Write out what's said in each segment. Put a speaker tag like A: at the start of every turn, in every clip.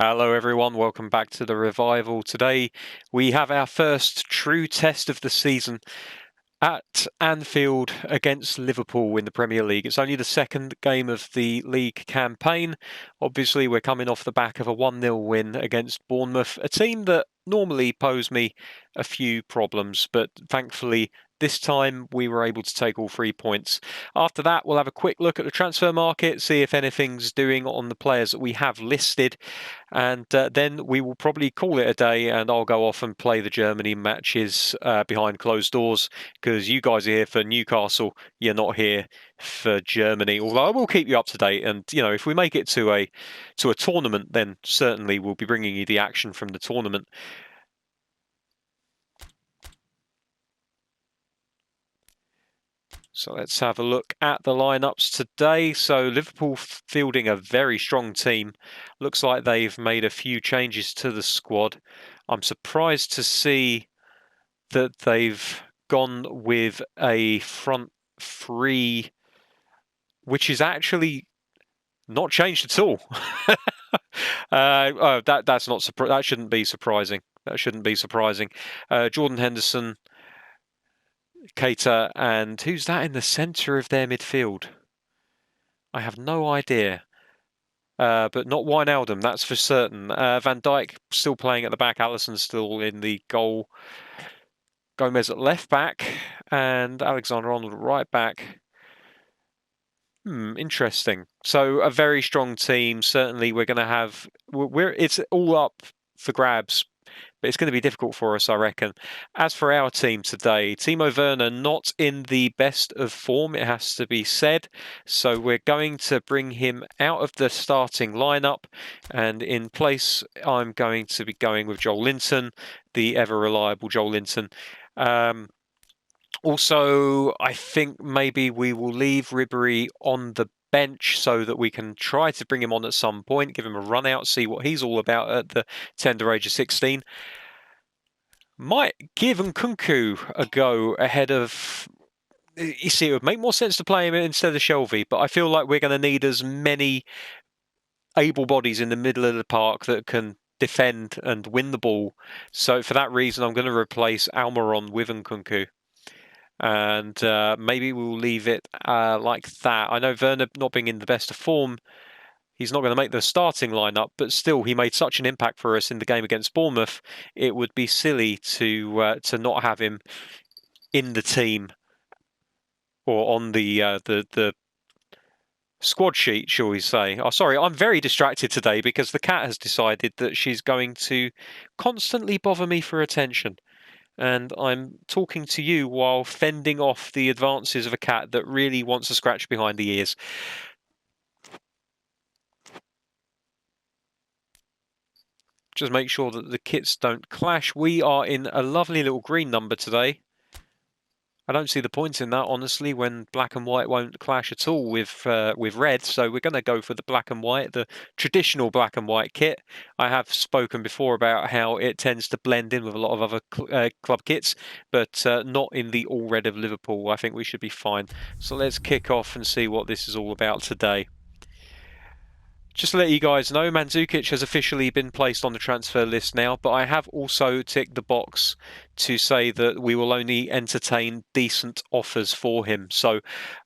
A: Hello everyone, welcome back to the Revival. Today we have our first true test of the season at Anfield against Liverpool in the Premier League. It's only the second game of the league campaign. Obviously we're coming off the back of a 1-0 win against Bournemouth, a team that normally pose me a few problems, but thankfully this time we were able to take all 3 points. After that, we'll have a quick look at the transfer market, see if anything's doing on the players that we have listed, and then we will probably call it a day, and I'll go off and play the Germany matches behind closed doors, because you guys are here for Newcastle, you're not here for Germany. Although I will keep you up to date, and if we make it to a tournament, then certainly we'll be bringing you the action from the tournament. So let's have a look at the lineups today. So Liverpool fielding a very strong team. Looks like they've made a few changes to the squad. I'm surprised to see that they've gone with a front three, which is actually not changed at all. That's not that shouldn't be surprising. That shouldn't be surprising. Jordan Henderson, Keita, and who's that in the centre of their midfield? I have no idea. But not Wijnaldum, that's for certain. Van Dijk still playing at the back. Alisson's still in the goal. Gomez at left back and Alexander-Arnold at right back. Interesting. So a very strong team. Certainly we're going to have... It's all up for grabs, but it's going to be difficult for us, I reckon. As for our team today, Timo Werner not in the best of form, it has to be said. So we're going to bring him out of the starting lineup, and in place, I'm going to be going with Joel Linton, the ever-reliable Joel Linton. Also, I think maybe we will leave Ribery on the bench so that we can try to bring him on at some point, give him a run out, see what he's all about at the tender age of 16. Might give Nkunku a go ahead of... You see, it would make more sense to play him instead of Shelvey, but I feel like we're going to need as many able bodies in the middle of the park that can defend and win the ball. So for that reason, I'm going to replace Almiron with Nkunku. And maybe we'll leave it like that. I know Werner not being in the best of form, he's not going to make the starting lineup, but still, he made such an impact for us in the game against Bournemouth. It would be silly to not have him in the team or on the squad sheet, shall we say. Oh, sorry, I'm very distracted today because the cat has decided that she's going to constantly bother me for attention. And I'm talking to you while fending off the advances of a cat that really wants to scratch behind the ears. Just make sure that the kits don't clash. We are in a lovely little green number today. I don't see the point in that, honestly, when black and white won't clash at all with red. So we're going to go for the black and white, the traditional black and white kit. I have spoken before about how it tends to blend in with a lot of other club kits, but not in the all red of Liverpool. I think we should be fine. So let's kick off and see what this is all about today. Just to let you guys know, Mandzukic has officially been placed on the transfer list now, but I have also ticked the box to say that we will only entertain decent offers for him. So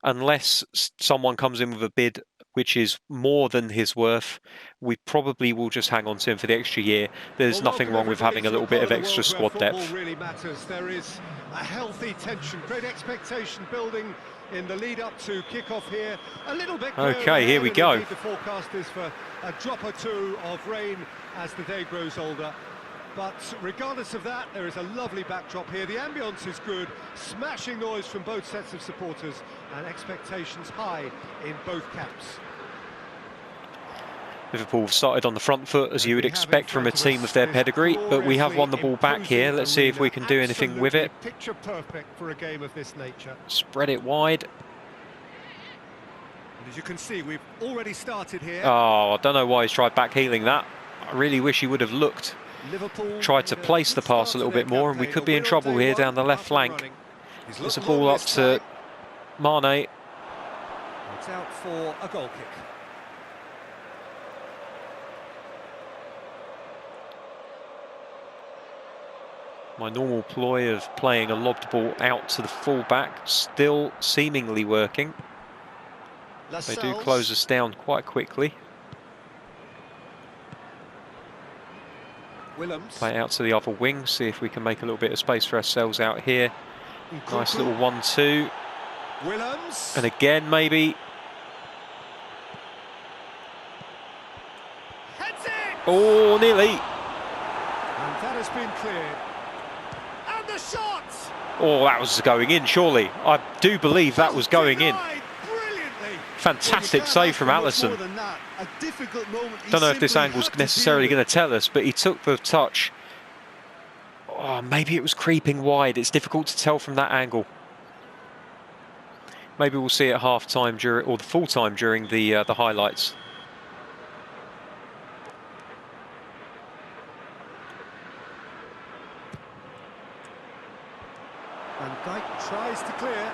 A: unless someone comes in with a bid which is more than his worth, we probably will just hang on to him for the extra year. There's nothing wrong with having a little bit of extra squad depth.
B: Really matters. There is a healthy tension, great expectation building in the lead up to kick-off here. A little bit.
A: Okay, here we go.
B: The forecast is for a drop or two of rain as the day grows older. But regardless of that, there is a lovely backdrop here. The ambience is good, smashing noise from both sets of supporters, and expectations high in both camps.
A: Liverpool started on the front foot, as you would expect from a team of their pedigree, but we have won the ball back here. Let's see if we can do anything with it.
B: Picture perfect for a game of this nature.
A: Spread it wide.
B: And as you can see, we've already started here.
A: Oh, I don't know why he's tried back healing that. I really wish he would have looked. Tried to place the pass a little bit more, and we could be in trouble here down the left flank. There's a ball up to Mane.
B: It's out for a goal kick.
A: My normal ploy of playing a lobbed ball out to the full-back still seemingly working. They do close us down quite quickly.
B: Willems.
A: Play it out to the other wing, see if we can make a little bit of space for ourselves out here. Nice little 1-2.
B: Willems.
A: And again, maybe.
B: Heads it!
A: Oh, nearly.
B: And that has been cleared. And the shot!
A: Oh, that was going in, surely. I do believe that was going in.
B: Brilliantly.
A: Fantastic save from Alisson. Don't know if this angle's necessarily going to tell us, but he took the touch. Oh, maybe it was creeping wide. It's difficult to tell from that angle. Maybe we'll see it half-time during, or the full time during the highlights.
B: And Dyke tries to clear.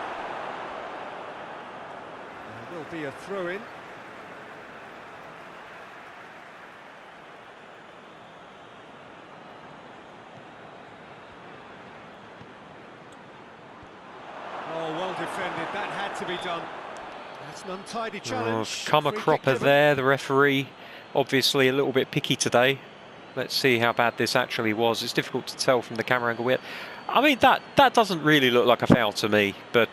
B: There will be a throw-in. Oh, well defended. That had to be done. That's an untidy challenge.
A: Come a cropper there. The referee, obviously a little bit picky today. Let's see how bad this actually was. It's difficult to tell from the camera angle. I mean, that doesn't really look like a foul to me, but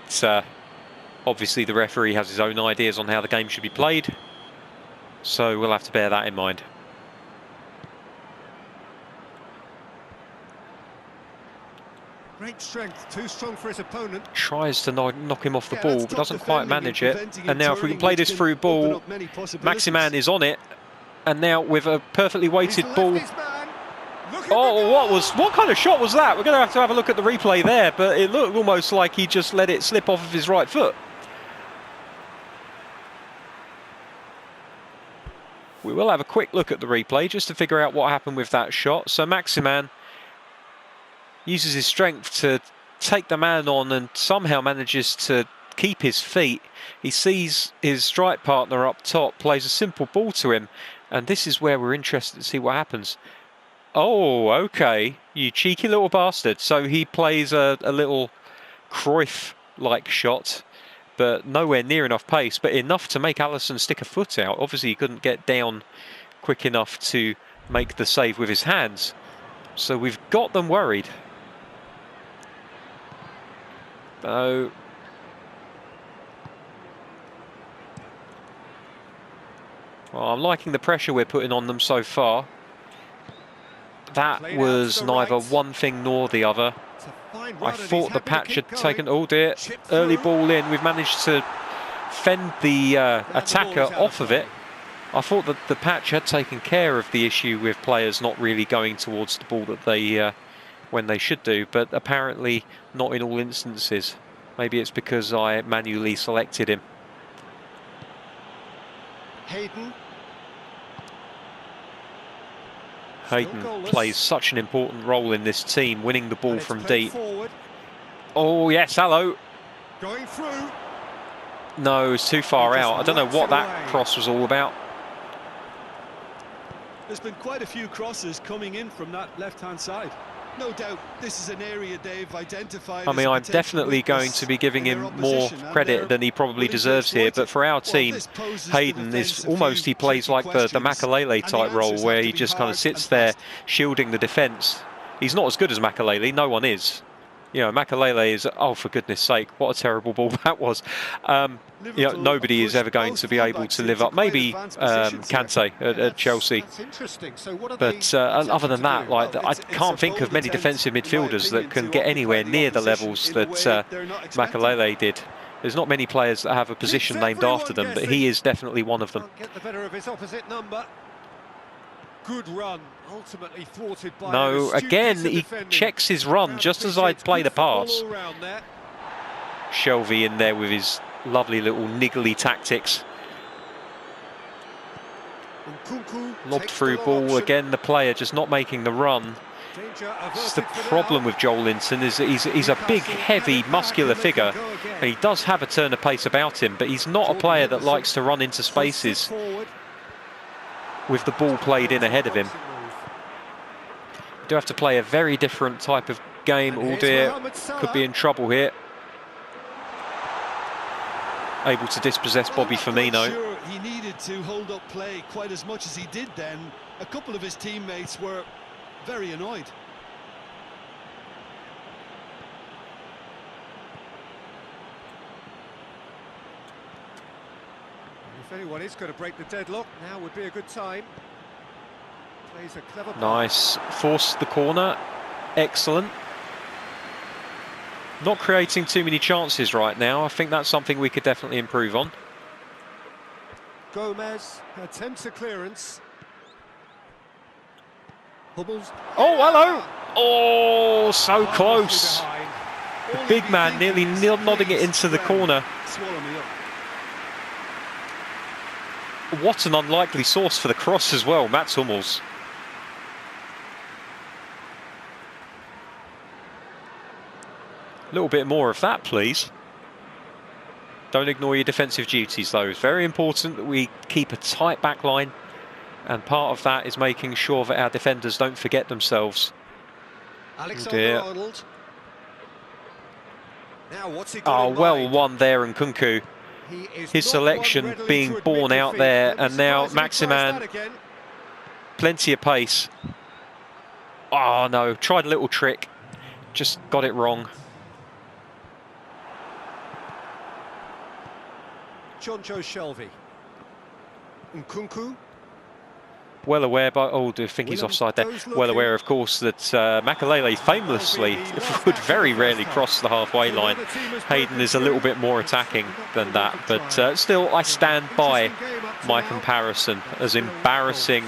A: obviously the referee has his own ideas on how the game should be played, so we'll have to bear that in mind.
B: Great strength, too strong for his opponent.
A: Tries to knock him off the ball, but doesn't quite manage it. And now if we can play this through ball, Maximan is on it, and now with a perfectly weighted ball. Oh, what kind of shot was that? We're going to have a look at the replay there, but it looked almost like he just let it slip off of his right foot. We will have a quick look at the replay just to figure out what happened with that shot. So Maximan uses his strength to take the man on and somehow manages to keep his feet. He sees his strike partner up top, plays a simple ball to him, and this is where we're interested to see what happens. Oh, okay, you cheeky little bastard. So he plays a little Cruyff-like shot, but nowhere near enough pace, but enough to make Alisson stick a foot out. Obviously, he couldn't get down quick enough to make the save with his hands. So we've got them worried. Oh. Well, I'm liking the pressure we're putting on them so far. That was neither one thing nor the other. I thought the patch had taken... Oh dear, early ball in. We've managed to fend the attacker off of it. I thought that the patch had taken care of the issue with players not really going towards the ball that they when they should do, but apparently not in all instances. Maybe it's because I manually selected him. Hayden plays such an important role in this team, winning the ball from deep. Oh yes, hello.
B: Going through.
A: No, it's too far out. I don't know what that cross was all about.
C: There's been quite a few crosses coming in from that left-hand side. No doubt this is an area they've identified.
A: I mean, I'm definitely going to be giving him more credit than he probably deserves here, but for our team, Hayden is almost, he plays like the Makalele type role, where he just kind of sits there shielding the defence. He's not as good as Makalele, no one is. You know, Makalele is, oh for goodness sake, what a terrible ball that was. You know, nobody is ever going to be able to live up. Maybe Kante at Chelsea. But other than that, like, I can't think of many defensive midfielders that can get anywhere near the levels that Makalele did. There's not many players that have a position named after them, but he is definitely one of them.
B: Get the better of his opposite number. Good run, ultimately thwarted by...
A: No, again, he checks his run just as I play the pass. Shelvey in there with his lovely little niggly tactics. Lobbed through ball, again the player just not making the run. It's the problem with Joelinton is that he's a big, heavy, muscular figure, and he does have a turn of pace about him, but he's not a player that likes to run into spaces with the ball played in ahead of him. You do have to play a very different type of game. Oh dear, could be in trouble here. Able to dispossess Bobby Firmino.
C: Sure he needed to hold up play quite as much as he did then. A couple of his teammates were very annoyed.
B: If anyone is going to break the deadlock, now would be a good time. Plays a clever pass.
A: Nice. Forced the corner. Excellent. Not creating too many chances right now. I think that's something we could definitely improve on.
B: Gomez attempts a clearance. Hummels.
A: Oh, hello! Oh, so close. The big man nearly nodding it into the corner.
C: Swallow me up.
A: What an unlikely source for the cross as well, Mats Hummels. A little bit more of that, please. Don't ignore your defensive duties, though. It's very important that we keep a tight back line, and part of that is making sure that our defenders don't forget themselves.
B: Alexander-Arnold. Now what's he got in mind?
A: Well won there, and Nkunku. His selection being born out there, and now Maximan, plenty of pace. Oh no, tried a little trick, just got it wrong.
B: Jonjo Shelvey. Nkunku.
A: Well aware, but I think he's offside there. Well aware, of course, that Makalele famously would very rarely cross the halfway line. Hayden is a little bit more attacking than that, but still, I stand by my comparison, as embarrassing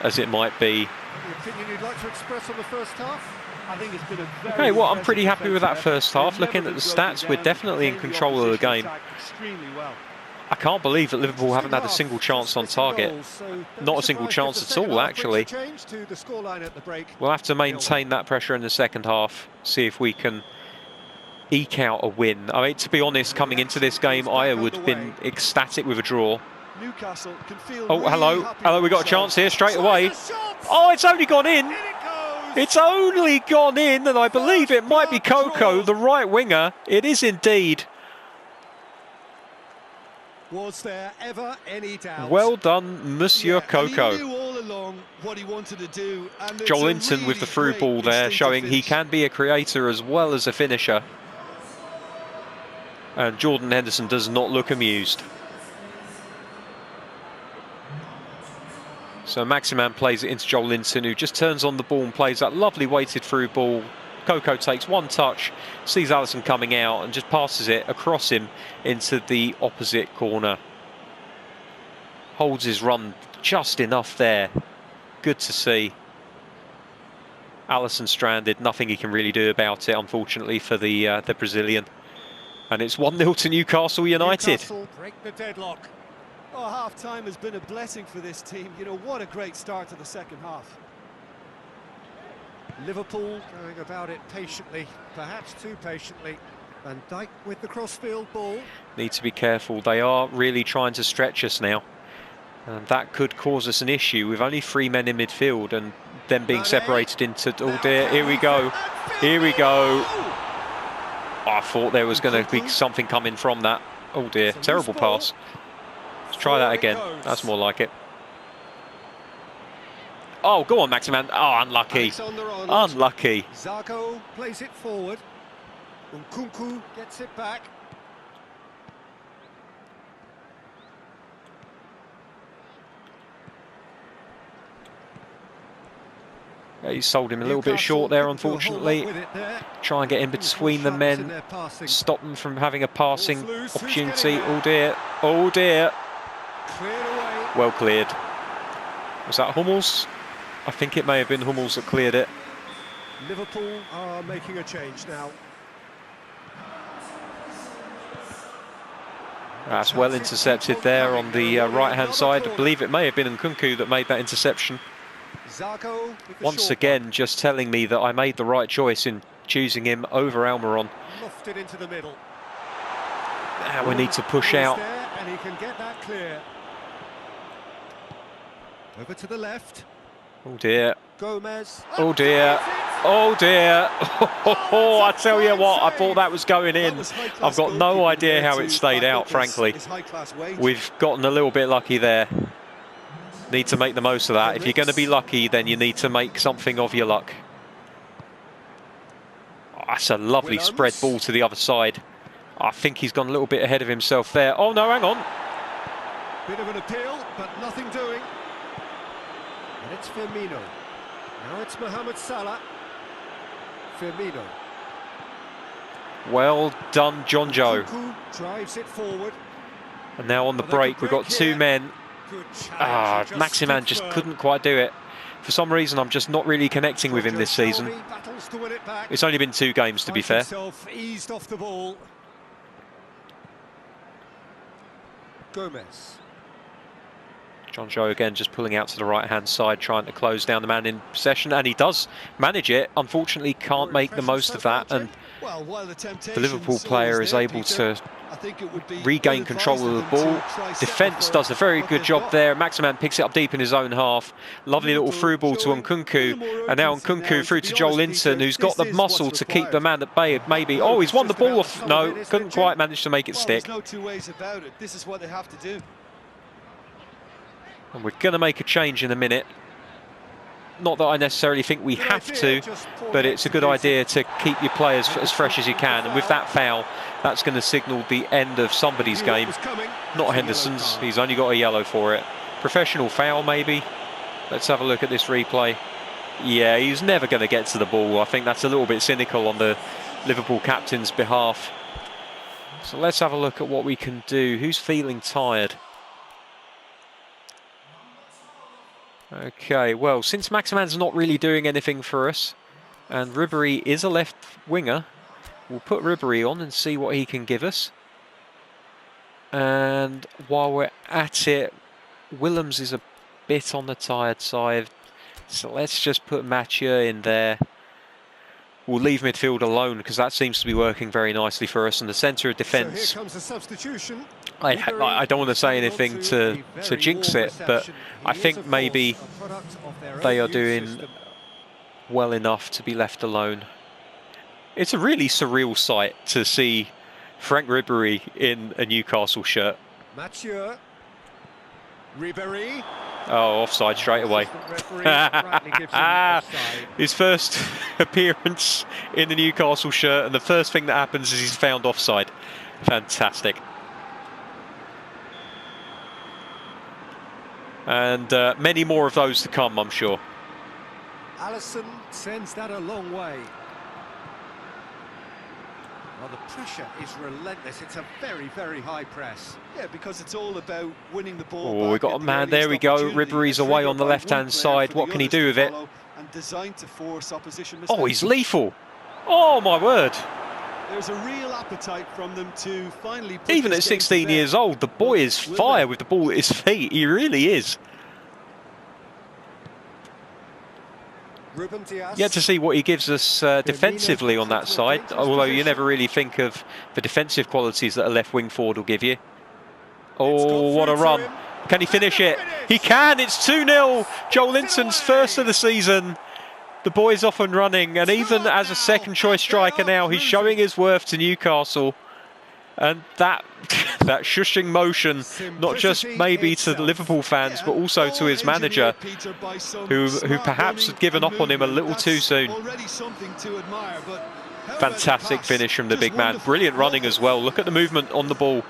A: as it might be.
B: The opinion you'd like to express on the first half?
C: I think it's been a very
A: Okay, well, I'm pretty happy with that first half. Looking at the stats, we're definitely in control of the game.
C: Extremely well.
A: I can't believe that Liverpool haven't had a single chance on target. Not a single chance at all, actually. We'll have to maintain that pressure in the second half, see if we can eke out a win. I mean, to be honest, coming into this game, I would have been ecstatic with a draw.
C: Newcastle can feel
A: hello, we got a chance here straight away. Oh, it's only gone in. It's only gone in, and I believe it might be Coco, the right winger. It is indeed.
B: Was there ever any doubt?
A: Well done, Monsieur Coco.
C: He knew all along what he wanted to do. And
A: Joelinton with the through ball there, showing he can be a creator as well as a finisher. And Jordan Henderson does not look amused. So Maximan plays it into Joelinton, who just turns on the ball and plays that lovely weighted through ball. Coco takes one touch, sees Alisson coming out and just passes it across him into the opposite corner. Holds his run just enough there. Good to see. Alisson stranded, nothing he can really do about it, unfortunately, for the Brazilian. And it's 1-0 to Newcastle United.
B: Newcastle break the deadlock.
C: Oh, half-time has been a blessing for this team. You know, what a great start to the second half.
B: Liverpool going about it patiently, perhaps too patiently. Van Dijk with the crossfield ball.
A: Need to be careful. They are really trying to stretch us now. And that could cause us an issue with only 3 men in midfield and them being separated into... Oh dear, here we go. Here we go. Oh, I thought there was going to be something coming from that. Oh dear, terrible pass. Let's try that again. That's more like it. Oh, go on, Maximan. Oh, unlucky. Unlucky.
B: Zarco plays it forward. Nkunku gets it back.
A: Yeah, he sold him a little bit short there, unfortunately. Try and get in between the men. Stop them from having a passing opportunity. Oh dear. Oh dear. Well cleared. Was that Hummels? I think it may have been Hummels that cleared it.
B: Liverpool are making a change now.
A: That's well intercepted there on the right-hand side. I believe it may have been Nkunku that made that interception. Once again, just telling me that I made the right choice in choosing him over Almiron.
B: Lofted into the middle.
A: Now we need to push out.
B: And he can get that clear. Over to the left.
A: Oh dear.
B: Gomez.
A: Oh dear. Oh dear. Oh, I tell you what, I thought that was going in. I've got no idea how it stayed out, frankly. We've gotten a little bit lucky there. Need to make the most of that. If you're going to be lucky, then you need to make something of your luck. Oh, that's a lovely spread ball to the other side. I think he's gone a little bit ahead of himself there. Oh no, hang on.
B: Bit of an appeal, but nothing doing. And it's Firmino. Now it's Mohamed Salah. Firmino.
A: Well done, John Joe.
B: Drives it forward.
A: And now on the break, we've got two men. Maximan just couldn't quite do it. For some reason, I'm just not really connecting with him this season. It's only been 2 games, to be fair.
B: Eased off the ball. Gomez.
A: John Joe again just pulling out to the right-hand side, trying to close down the man in possession, and he does manage it. Unfortunately, can't make the most of that, and the Liverpool player is able to regain control of the ball. Defence does a very good job there. Maximan picks it up deep in his own half. Lovely little through ball to Nkunku, and now Nkunku through to Joel Linton, who's got the muscle to keep the man at bay. Maybe. Oh, he's won the ball off. No, couldn't quite manage to make it stick.
C: There's no two ways about it. This is what they have to do.
A: And we're going to make a change in a minute. Not that I necessarily think we have to, but it's a good idea to keep your players as fresh as you can. And with that foul, that's going to signal the end of somebody's game. Not Henderson's. He's only got a yellow for it. Professional foul, maybe. Let's have a look at this replay. Yeah, he's never going to get to the ball. I think that's a little bit cynical on the Liverpool captain's behalf. So let's have a look at what we can do. Who's feeling tired? Okay, well, since Maximan's not really doing anything for us, and Ribery is a left winger, we'll put Ribery on and see what he can give us. And while we're at it, Willems is a bit on the tired side, so let's just put Mathieu in there. We'll leave midfield alone because that seems to be working very nicely for us. And the centre of defence,
B: So here comes the substitution.
A: I don't want to say anything to jinx it, but I think maybe they are doing well enough to be left alone. It's a really surreal sight to see Frank Ribery in a Newcastle shirt.
B: Mathieu. Ribery.
A: Oh, offside straight away. His first appearance in the Newcastle shirt, and the first thing that happens is he's found offside. Fantastic. And many more of those to come, I'm sure.
B: Alisson sends that a long way. Well, the pressure is relentless. It's a very, very high press.
C: Yeah, because it's all about winning the ball.
A: Oh, we've got a man. There we go. Ribery's away on the left-hand side. What can he do with it?
C: And designed to force opposition.
A: Oh, he's lethal. Oh, my word.
C: There's a real appetite from them to finally.
A: Even at 16 years old, the boy is fire with the ball at his feet. He really is. Yet to see what he gives us defensively on that side, although you never really think of the defensive qualities that a left wing forward will give you. Oh, what a run. Can he finish it? He can. It's 2-0. Joel Linton's first of the season. The boy's off and running, and even as a second choice striker now, he's showing his worth to Newcastle. And that shushing motion, not just maybe to the Liverpool fans, but also to his manager, who perhaps had given up on him a little too soon. Fantastic finish from the big man. Brilliant running as well. Look at the movement on the ball.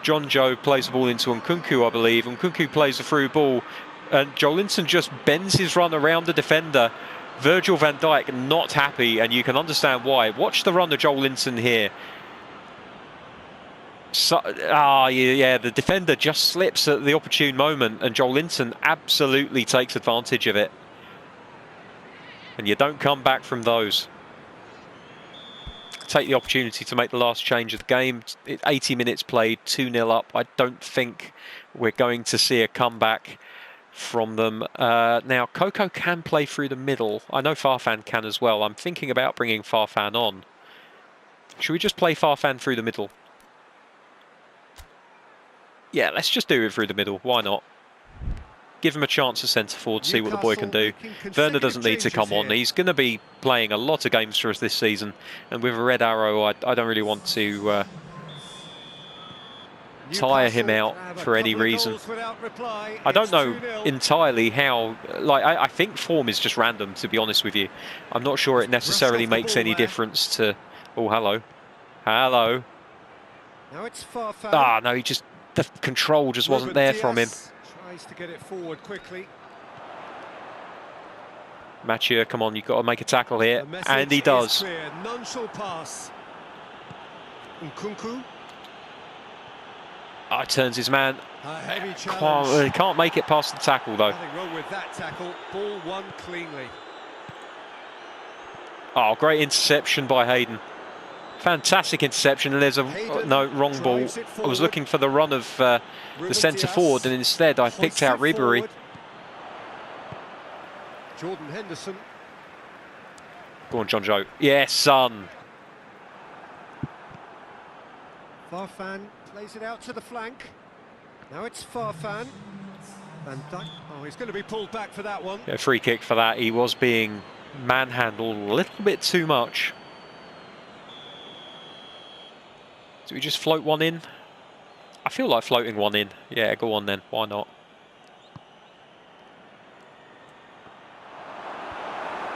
A: John Joe plays the ball into Nkunku, I believe. Nkunku plays the through ball, and Joelinton just bends his run around the defender. Virgil van Dijk not happy, and you can understand why. Watch the run of Joelinton here. So, yeah, the defender just slips at the opportune moment, and Joelinton absolutely takes advantage of it. And you don't come back from those. Take the opportunity to make the last change of the game. 80 minutes played, 2-0 up. I don't think we're going to see a comeback from them. Now, Coco can play through the middle. I know Farfan can as well. I'm thinking about bringing Farfan on. Should we just play Farfan through the middle? Yeah, let's just do it through the middle. Why not? give him a chance at centre forward, see what the boy can do. Werner doesn't need to come on. He's going to be playing a lot of games for us this season, and with a red arrow, I don't really want to tire him out for any reason. I don't know entirely how, like, I think form is just random, to be honest with you. I'm not sure it necessarily makes any difference to... Oh, hello. Hello.
B: Now it's far.
A: Ah, no, the control just wasn't there from him.
B: Tries to get it forward quickly.
A: Mathieu, come on, you've got to make a tackle here. And he does.
B: None shall pass. Nkunku.
A: Ah, turns his man.
B: Heavy challenge.
A: He can't make it past the tackle, though.
B: Nothing wrong with that tackle. Ball won cleanly.
A: Oh, great interception by Hayden. Fantastic interception, and there's a... no, wrong ball. I was looking for the run of the centre forward, and instead I picked out Ribery.
B: Jordan Henderson.
A: Go on, John Joe. Yes, son.
B: Farfan plays it out to the flank. Now it's Farfan. Van Dijk. Oh, he's going to be pulled back for that one.
A: Yeah, free kick for that. He was being manhandled a little bit too much. Do we just float one in? I feel like floating one in. Yeah, go on then. Why not?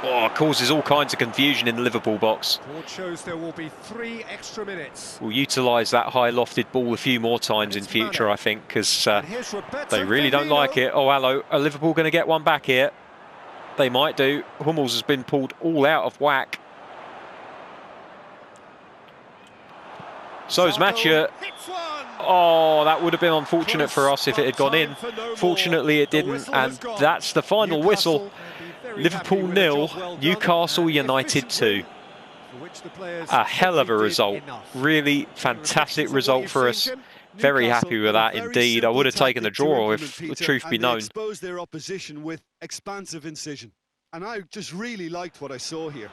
A: Oh, it causes all kinds of confusion in the Liverpool box.
B: Board shows there will be 3 extra minutes.
A: We'll utilise that high lofted ball a few more times in future, I think, because they really don't like it. Oh, hello. Are Liverpool going to get one back here? They might do. Hummels has been pulled all out of whack. So is Mathieu. Oh, that would have been unfortunate for us if it had gone in. Fortunately, it didn't, and that's the final whistle. Liverpool 0, Newcastle United 2. A hell of a result. Really fantastic result for us. Very happy with that indeed. I would have taken a draw if the truth be known.
C: Exposed their opposition with expansive incision, and I just really liked what I saw here.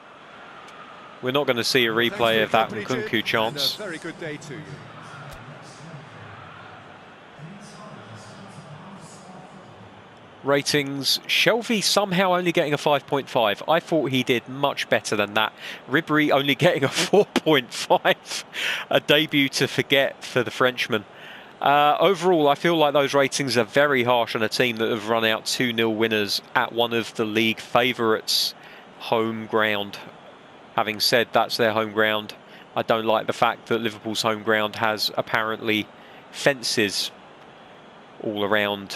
A: We're not going to see a replay of that Nkunku chance.
B: Very good day to you.
A: Ratings, Shelvey somehow only getting a 5.5. I thought he did much better than that. Ribery only getting a 4.5. A debut to forget for the Frenchman. Overall, I feel like those ratings are very harsh on a team that have run out 2-0 winners at one of the league favourites' home ground. Having said that's their home ground, I don't like the fact that Liverpool's home ground has apparently fences all around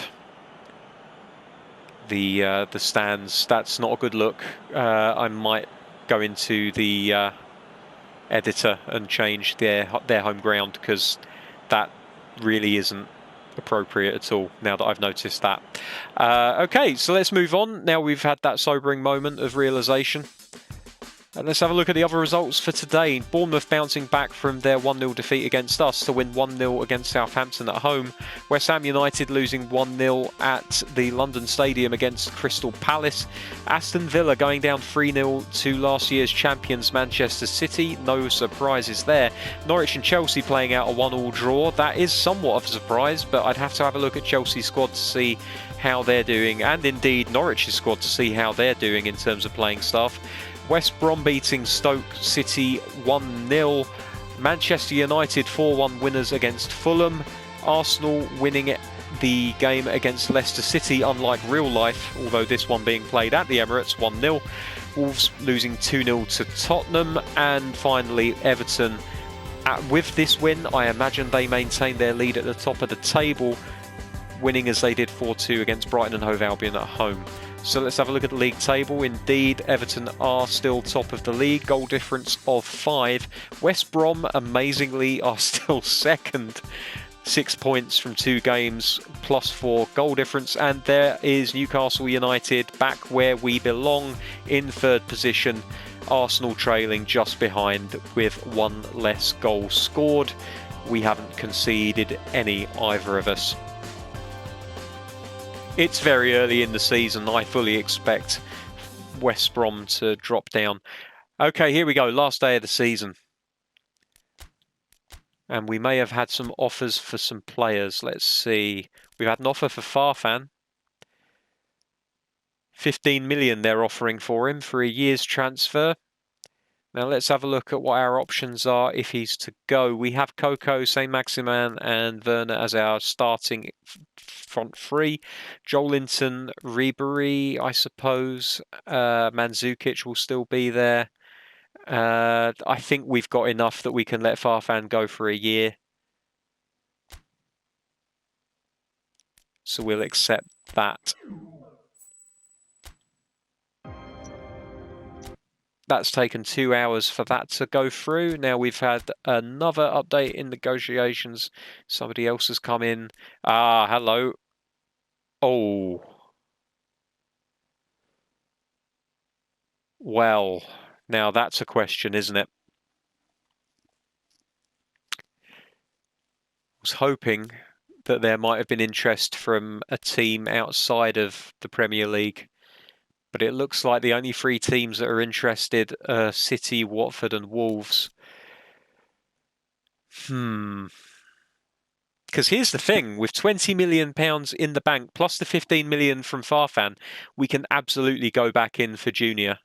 A: the stands. That's not a good look. I might go into the editor and change their home ground, because that really isn't appropriate at all now that I've noticed that. Okay, so let's move on. Now we've had that sobering moment of realisation. And let's have a look at the other results for today. Bournemouth bouncing back from their 1-0 defeat against us to win 1-0 against Southampton at home. West Ham United losing 1-0 at the London Stadium against Crystal Palace. Aston Villa going down 3-0 to last year's champions Manchester City. No surprises there. Norwich and Chelsea playing out a 1-1 draw. That is somewhat of a surprise, but I'd have to have a look at Chelsea's squad to see how they're doing, and indeed Norwich's squad to see how they're doing in terms of playing staff. West Brom beating Stoke City 1-0. Manchester United 4-1 winners against Fulham. Arsenal winning the game against Leicester City, unlike real life, although this one being played at the Emirates, 1-0. Wolves losing 2-0 to Tottenham. And finally, Everton. With this win, I imagine they maintain their lead at the top of the table, winning as they did 4-2 against Brighton and Hove Albion at home. So let's have a look at the league table. Indeed, Everton are still top of the league, goal difference of 5. West Brom, amazingly, are still second. 6 points from 2 games, +4 goal difference. And there is Newcastle United back where we belong in 3rd position. Arsenal trailing just behind with 1 less goal scored. We haven't conceded any, either of us. It's very early in the season. I fully expect West Brom to drop down. Okay, here we go. Last day of the season. And we may have had some offers for some players. Let's see. We've had an offer for Farfan. 15 million they're offering for him for a year's transfer. Now let's have a look at what our options are if he's to go. We have Coco, Saint-Maximin and Werner as our starting front three. Joelinton, Ribery, I suppose. Mandzukic will still be there. I think we've got enough that we can let Farfan go for a year. So we'll accept that. That's taken 2 hours for that to go through. Now we've had another update in negotiations. Somebody else has come in. Ah, hello. Oh. Well, now that's a question, isn't it? I was hoping that there might have been interest from a team outside of the Premier League. But it looks like the only 3 teams that are interested are City, Watford and Wolves. Because here's the thing, with £20 million in the bank, plus the 15 million from Farfan, we can absolutely go back in for Junior.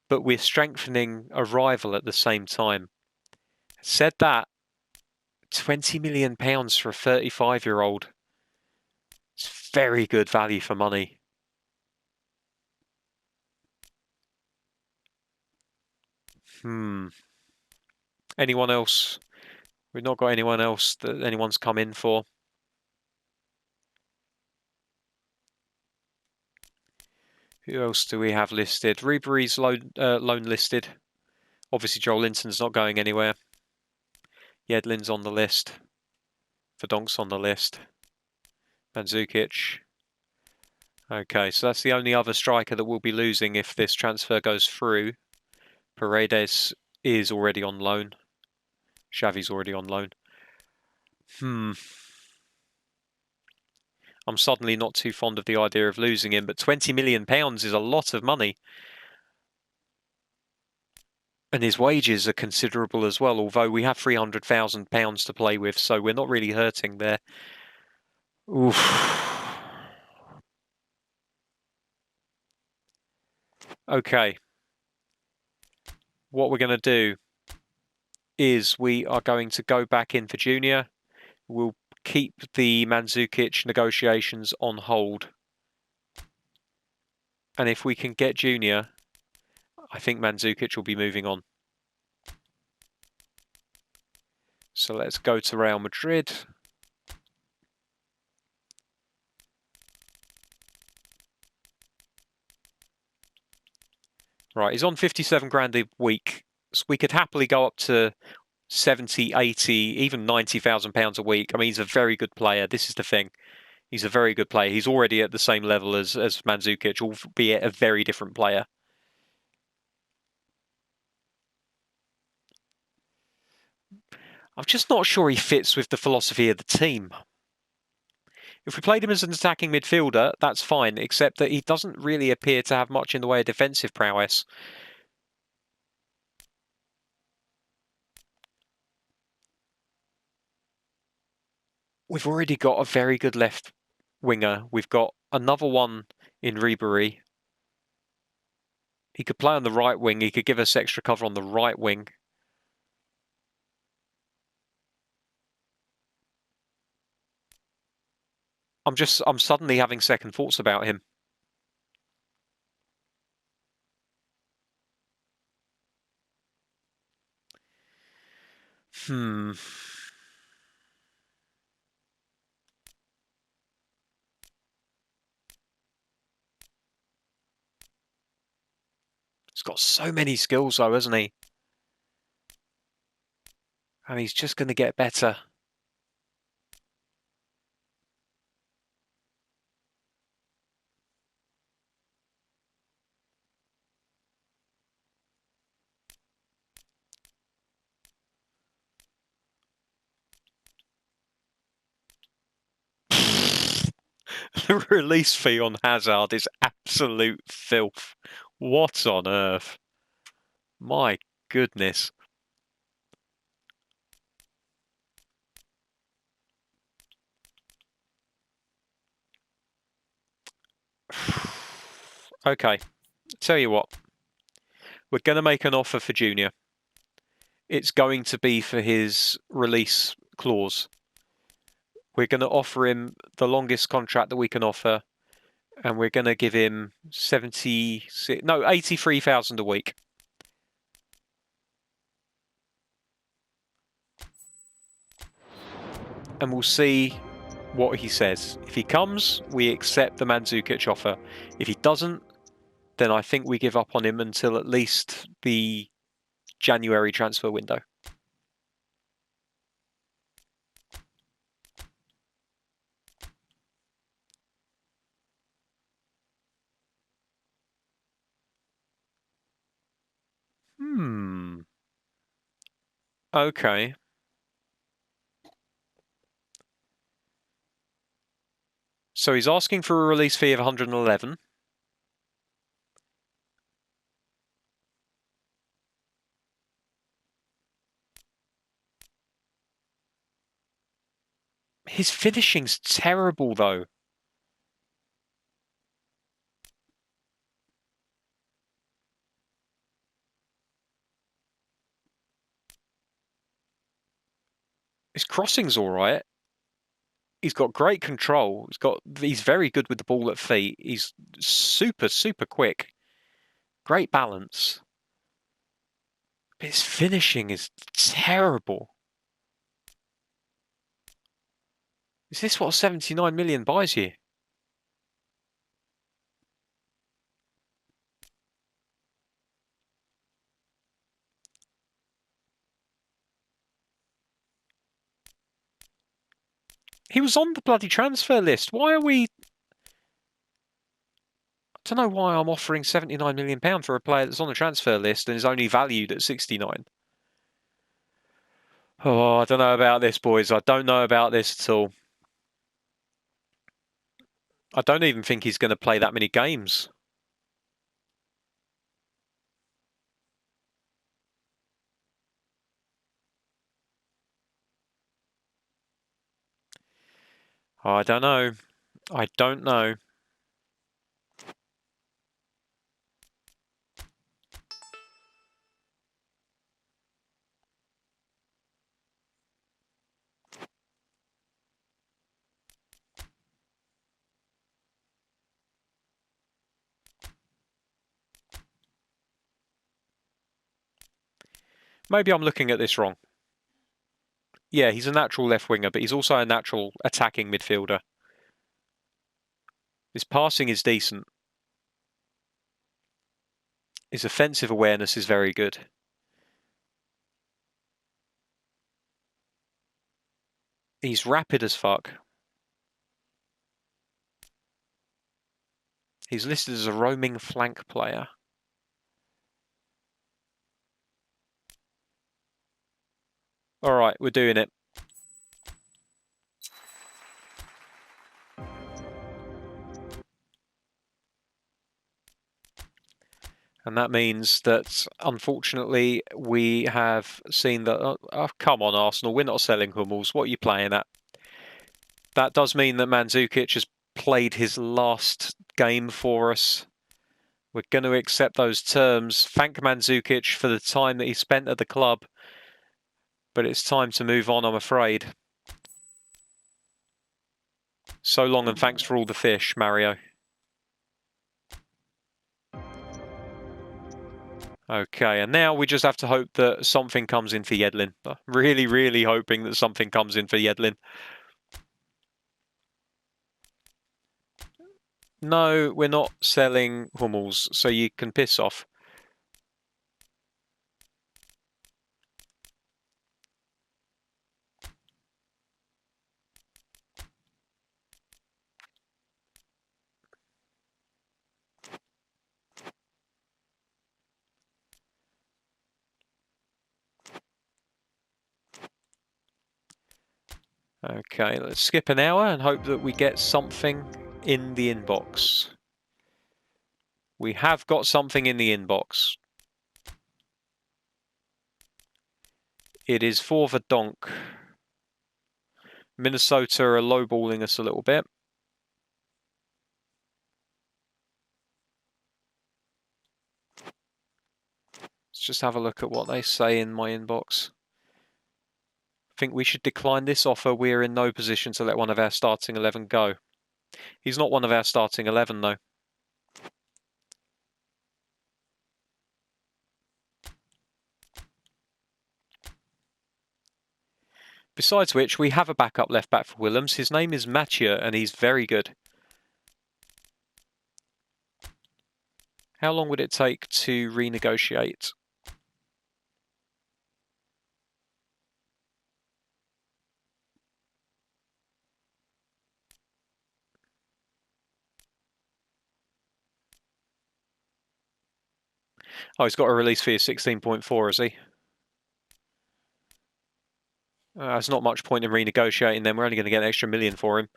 A: But we're strengthening a rival at the same time. Said that, £20 million for a 35-year-old. It's very good value for money. Anyone else? We've not got anyone else that anyone's come in for. Who else do we have listed? Ribery's loan listed. Obviously, Joelinton's not going anywhere. Yedlin's on the list. Verdonk's on the list. Mandzukic. Okay, so that's the only other striker that we'll be losing if this transfer goes through. Paredes is already on loan. Xavi's already on loan. I'm suddenly not too fond of the idea of losing him, but £20 million is a lot of money. And his wages are considerable as well, although we have £300,000 to play with, so we're not really hurting there. Oof. Okay. What we're going to do is we are going to go back in for Junior. We'll keep the Mandzukic negotiations on hold. And if we can get Junior, I think Mandzukic will be moving on. So let's go to Real Madrid. Right, he's on 57 grand a week. So we could happily go up to 70, 80, even £90,000 a week. I mean, he's a very good player. This is the thing. He's a very good player. He's already at the same level as Mandzukic, albeit a very different player. I'm just not sure he fits with the philosophy of the team. If we played him as an attacking midfielder, that's fine, except that he doesn't really appear to have much in the way of defensive prowess. We've already got a very good left winger. We've got another one in Ribery. He could play on the right wing. He could give us extra cover on the right wing. I'm suddenly having second thoughts about him. He's got so many skills though, hasn't he? And he's just going to get better. The release fee on Hazard is absolute filth. What on earth? My goodness. Okay, tell you what. We're going to make an offer for Junior. It's going to be for his release clause. We're going to offer him the longest contract that we can offer, and we're going to give him 83,000 a week. And we'll see what he says. If he comes, we accept the Mandzukic offer. If he doesn't, then I think we give up on him until at least the January transfer window. Okay. So he's asking for a release fee of 111. His finishing's terrible, though. His crossing's all right. He's got great control. He's very good with the ball at feet. He's super, super quick. Great balance. But his finishing is terrible. Is this what 79 million buys you? He was on the bloody transfer list. Why are we... I don't know why I'm offering £79 million for a player that's on the transfer list and is only valued at 69. Oh, I don't know about this, boys. I don't know about this at all. I don't even think he's going to play that many games. I don't know. I don't know. Maybe I'm looking at this wrong. Yeah, he's a natural left winger, but he's also a natural attacking midfielder. His passing is decent. His offensive awareness is very good. He's rapid as fuck. He's listed as a roaming flank player. All right, we're doing it. And that means that, unfortunately, we have seen that... Oh, come on, Arsenal. We're not selling Hummels. What are you playing at? That does mean that Mandzukic has played his last game for us. We're going to accept those terms. Thank Mandzukic for the time that he spent at the club. But it's time to move on, I'm afraid. So long and thanks for all the fish, Mario. Okay, and now we just have to hope that something comes in for Yedlin. Really, really hoping that something comes in for Yedlin. No, we're not selling Hummels, so you can piss off. Okay, let's skip an hour and hope that we get something in the inbox. We have got something in the inbox. It is for the donk. Minnesota are lowballing us a little bit. Let's just have a look at what they say in my inbox. I think we should decline this offer. We're in no position to let one of our starting 11 go. He's not one of our starting 11, though. Besides which, we have a backup left back for Willems. His name is Mathieu, and he's very good. How long would it take to renegotiate? Oh, he's got a release fee of 16.4, has he? There's not much point in renegotiating then. We're only going to get an extra $1 million for him.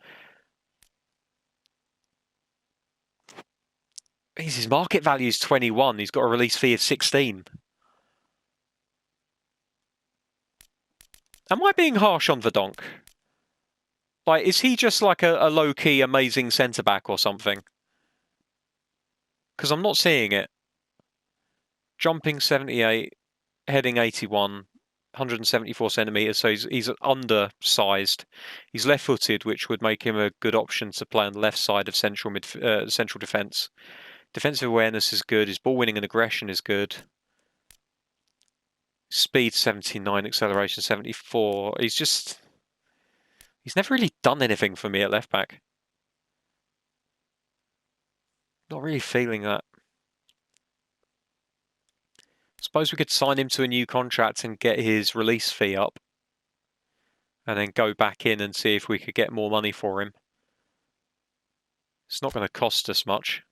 A: His market value is 21. He's got a release fee of 16. Am I being harsh on Verdonk? Like, is he just like a low-key, amazing centre-back or something? Because I'm not seeing it. Jumping 78, heading 81, 174 centimetres, so he's undersized. He's left-footed, which would make him a good option to play on the left side of central defence. Defensive awareness is good. His ball winning and aggression is good. Speed 79, acceleration 74. He's never really done anything for me at left back. Not really feeling that. Suppose we could sign him to a new contract and get his release fee up. And then go back in and see if we could get more money for him. It's not going to cost us much.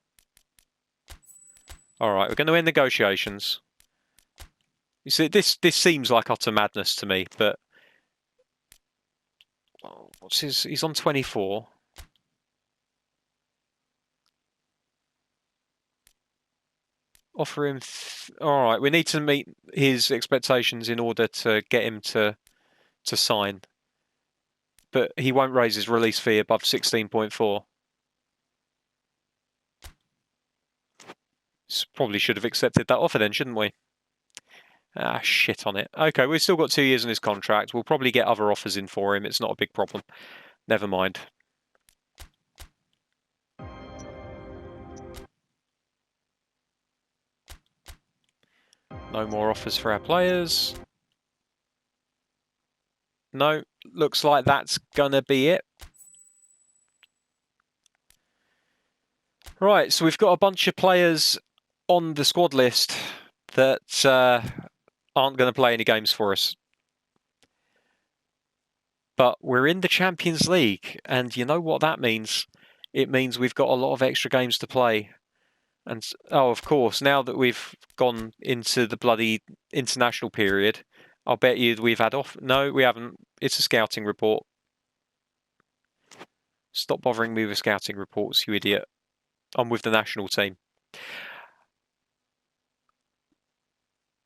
A: Alright, we're going to end negotiations. You see, this seems like utter madness to me, but... What's his... He's on 24. Offer him... Alright, we need to meet his expectations in order to get him to sign. But he won't raise his release fee above 16.4. Probably should have accepted that offer then, shouldn't we? Ah, shit on it. Okay, we've still got 2 years on his contract. We'll probably get other offers in for him. It's not a big problem. Never mind. No more offers for our players. No, looks like that's gonna be it. Right, so we've got a bunch of players on the squad list that aren't going to play any games for us. But we're in the Champions League, and you know what that means? It means we've got a lot of extra games to play. And, oh, of course, now that we've gone into the bloody international period, I'll bet you we've had off... No, we haven't. It's a scouting report. Stop bothering me with scouting reports, you idiot. I'm with the national team.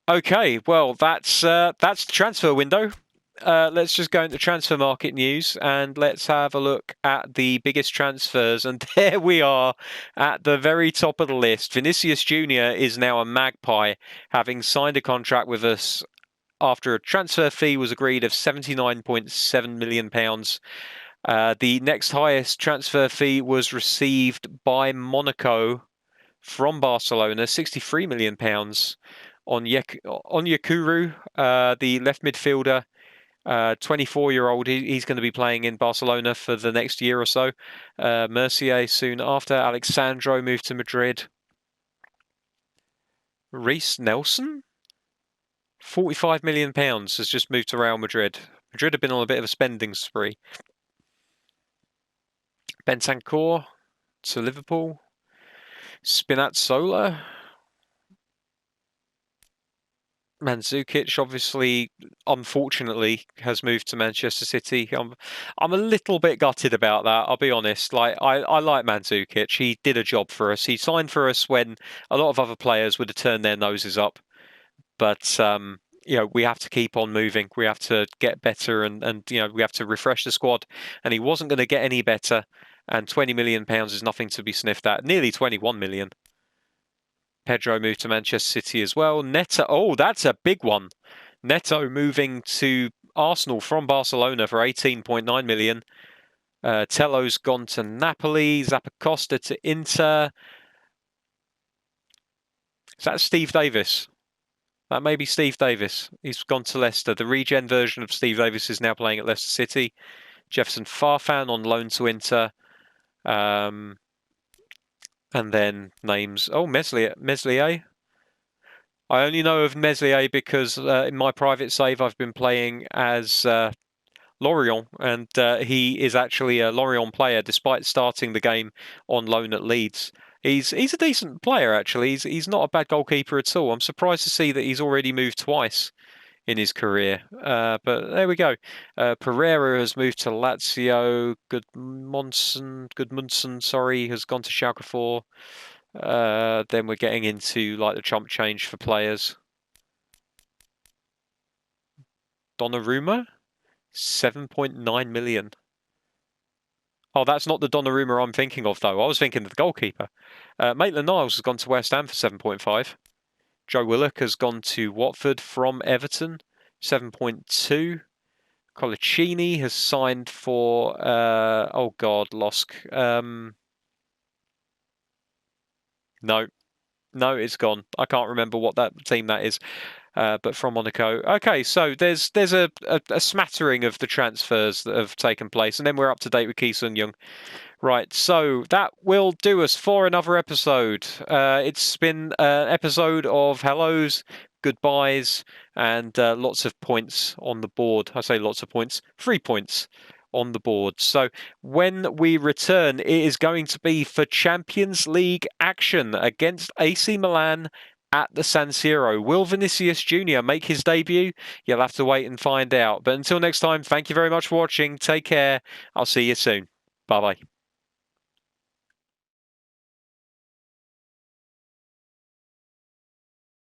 A: Okay, well, that's the transfer window. Let's just go into transfer market news and let's have a look at the biggest transfers. And there we are at the very top of the list. Vinicius Jr. is now a Magpie, having signed a contract with us after a transfer fee was agreed of £79.7 million. The next highest transfer fee was received by Monaco from Barcelona, £63 million on Yakuru, the left midfielder, 24-year-old. He's going to be playing in Barcelona for the next year or so. Mercier soon after. Alexandro moved to Madrid. Reece Nelson, £45 million, has just moved to Real Madrid. Madrid have been on a bit of a spending spree. Bentancur to Liverpool. Spinazzola. Mandzukic, obviously, unfortunately, has moved to Manchester City. I'm a little bit gutted about that, I'll be honest. Like, I like Mandzukic. He did a job for us. He signed for us when a lot of other players would have turned their noses up. But, you know, we have to keep on moving. We have to get better and you know, we have to refresh the squad. And he wasn't going to get any better. And £20 million is nothing to be sniffed at. Nearly 21 million. Pedro moved to Manchester City as well. Neto, oh, that's a big one. Neto moving to Arsenal from Barcelona for 18.9 million. Tello's gone to Napoli. Zappacosta to Inter. Is that Steve Davis? That may be Steve Davis. He's gone to Leicester. The regen version of Steve Davis is now playing at Leicester City. Jefferson Farfan on loan to Inter. And then names. Oh, Meslier. I only know of Meslier because in my private save I've been playing as Lorient, and he is actually a Lorient player despite starting the game on loan at Leeds. He's a decent player actually. He's not a bad goalkeeper at all. I'm surprised to see that he's already moved twice in his career. But there we go. Pereira has moved to Lazio. Gudmundsson, sorry, has gone to Schalke 4. Then we're getting into like the chump change for players. Donnarumma, 7.9 million. Oh, that's not the Donnarumma I'm thinking of, though. I was thinking of the goalkeeper. Maitland-Niles has gone to West Ham for 7.5. Joe Willock has gone to Watford from Everton, 7.2. Colaccini has signed for, Losk. No, it's gone. I can't remember what that team that is. But from Monaco. Okay, so there's a smattering of the transfers that have taken place, and then we're up to date with Ki Sung-yueng. Right, so that will do us for another episode. It's been an episode of hellos, goodbyes, and lots of points on the board. I say lots of points, 3 points on the board. So when we return, it is going to be for Champions League action against AC Milan at the San Siro. Will Vinicius Jr. make his debut? You'll have to wait and find out. But until next time, thank you very much for watching. Take care. I'll see you soon. Bye-bye.